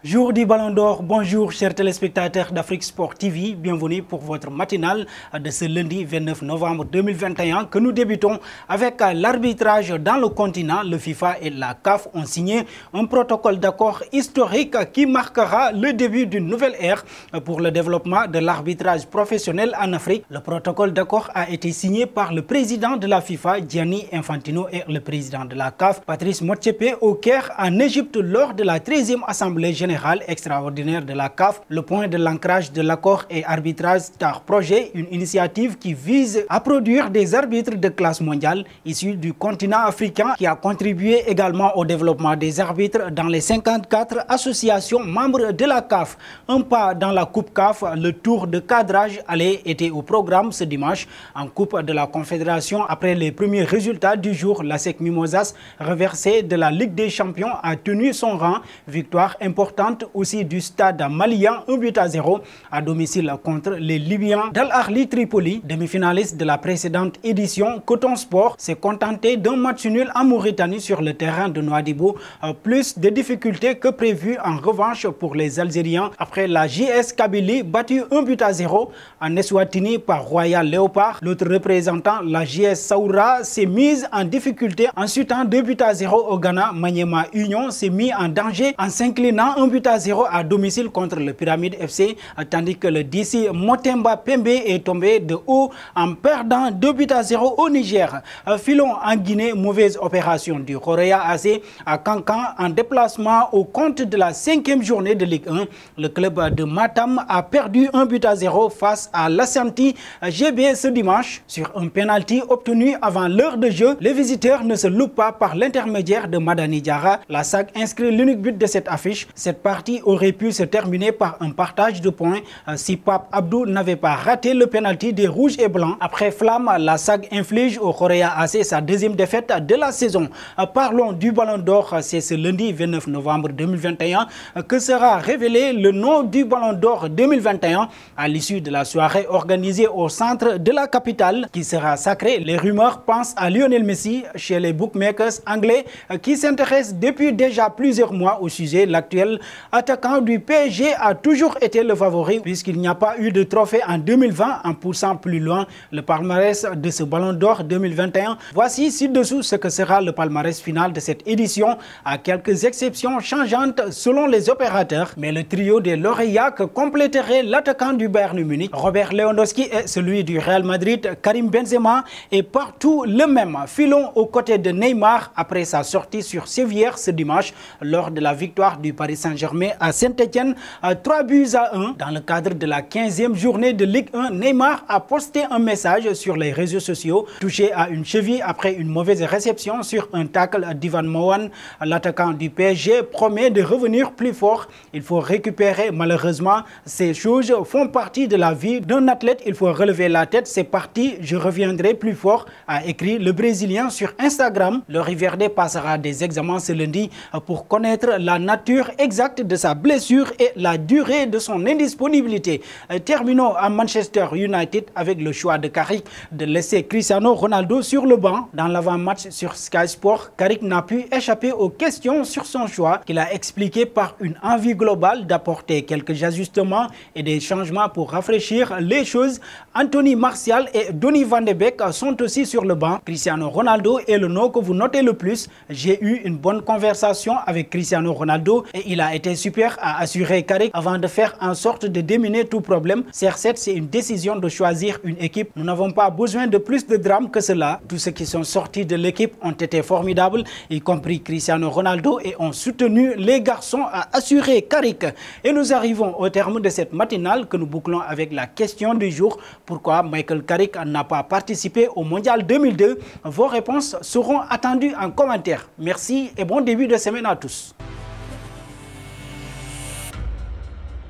Jour du Ballon d'Or, bonjour chers téléspectateurs d'Afrique Sport TV, bienvenue pour votre matinale de ce lundi 29 novembre 2021 que nous débutons avec l'arbitrage dans le continent. Le FIFA et la CAF ont signé un protocole d'accord historique qui marquera le début d'une nouvelle ère pour le développement de l'arbitrage professionnel en Afrique. Le protocole d'accord a été signé par le président de la FIFA, Gianni Infantino, et le président de la CAF, Patrice Motsepe, au Caire en Égypte lors de la 13e Assemblée générale extraordinaire de la CAF. Le point de l'ancrage de l'accord est Arbitrage Star Projet, une initiative qui vise à produire des arbitres de classe mondiale issus du continent africain qui a contribué également au développement des arbitres dans les 54 associations membres de la CAF. Un pas dans la Coupe CAF, le tour de cadrage aller était au programme ce dimanche en Coupe de la Confédération. Après les premiers résultats du jour, l'ASEC Mimosas, reversé de la Ligue des Champions, a tenu son rang. Victoire importante aussi du stade malien, 1-0 à domicile contre les Libyens d'Al Ahli Tripoli. Demi-finaliste de la précédente édition, Coton Sport s'est contenté d'un match nul en Mauritanie sur le terrain de Nouadhibou. Plus de difficultés que prévu en revanche pour les Algériens après la JS Kabylie battue 1-0 en Eswatini par Royal Léopard. L'autre représentant, la JS Saoura, s'est mise en difficulté en chutant 2-0 au Ghana. Maniema Union s'est mis en danger en s'inclinant 1-0 à domicile contre le Pyramide FC, tandis que le DC Motemba Pembe est tombé de haut en perdant 2-0 au Niger. Filon en Guinée, mauvaise opération du Horea AC à Cancan en déplacement au compte de la 5e journée de Ligue 1. Le club de Matam a perdu 1-0 face à l'Ashanti GB ce dimanche. Sur un penalty obtenu avant l'heure de jeu, les visiteurs ne se loupent pas par l'intermédiaire de Madani Diarra. La SAC inscrit l'unique but de cette affiche. Cette partie aurait pu se terminer par un partage de points si Pape Abdou n'avait pas raté le penalty des Rouges et Blancs. Après Flamme, la SAG inflige au Horea AC sa deuxième défaite de la saison. Parlons du Ballon d'Or. C'est ce lundi 29 novembre 2021 que sera révélé le nom du Ballon d'Or 2021 à l'issue de la soirée organisée au centre de la capitale qui sera sacrée. Les rumeurs pensent à Lionel Messi chez les bookmakers anglais qui s'intéressent depuis déjà plusieurs mois au sujet. L'actuel attaquant du PSG a toujours été le favori puisqu'il n'y a pas eu de trophée en 2020 en poussant plus loin le palmarès de ce Ballon d'Or 2021. Voici ci-dessous ce que sera le palmarès final de cette édition à quelques exceptions changeantes selon les opérateurs. Mais le trio des lauréats que compléterait l'attaquant du Bayern Munich, Robert Lewandowski, et celui du Real Madrid, Karim Benzema, est partout le même. Filon aux côtés de Neymar après sa sortie sur Séville ce dimanche lors de la victoire du Paris Saint-Germain à Saint-Etienne, 3-1. Dans le cadre de la 15e journée de Ligue 1, Neymar a posté un message sur les réseaux sociaux. Touché à une cheville après une mauvaise réception sur un tackle d'Ivan Mohan, l'attaquant du PSG promet de revenir plus fort. Il faut récupérer. Malheureusement, ces choses font partie de la vie d'un athlète. Il faut relever la tête. C'est parti, je reviendrai plus fort, a écrit le Brésilien sur Instagram. Le Riverdé passera des examens ce lundi pour connaître la nature exacte de sa blessure et la durée de son indisponibilité. Terminons à Manchester United avec le choix de Carrick de laisser Cristiano Ronaldo sur le banc. Dans l'avant-match sur Sky Sport, Carrick n'a pu échapper aux questions sur son choix qu'il a expliqué par une envie globale d'apporter quelques ajustements et des changements pour rafraîchir les choses. Anthony Martial et Donny van de Beek sont aussi sur le banc. Cristiano Ronaldo est le nom que vous notez le plus. J'ai eu une bonne conversation avec Cristiano Ronaldo et il a été super, a assuré Carrick avant de faire en sorte de déminer tout problème. CR7, c'est une décision de choisir une équipe. Nous n'avons pas besoin de plus de drame que cela. Tous ceux qui sont sortis de l'équipe ont été formidables, y compris Cristiano Ronaldo, et ont soutenu les garçons, a assuré Carrick. Et nous arrivons au terme de cette matinale que nous bouclons avec la question du jour. Pourquoi Michael Carrick n'a pas participé au Mondial 2002? Vos réponses seront attendues en commentaire. Merci et bon début de semaine à tous.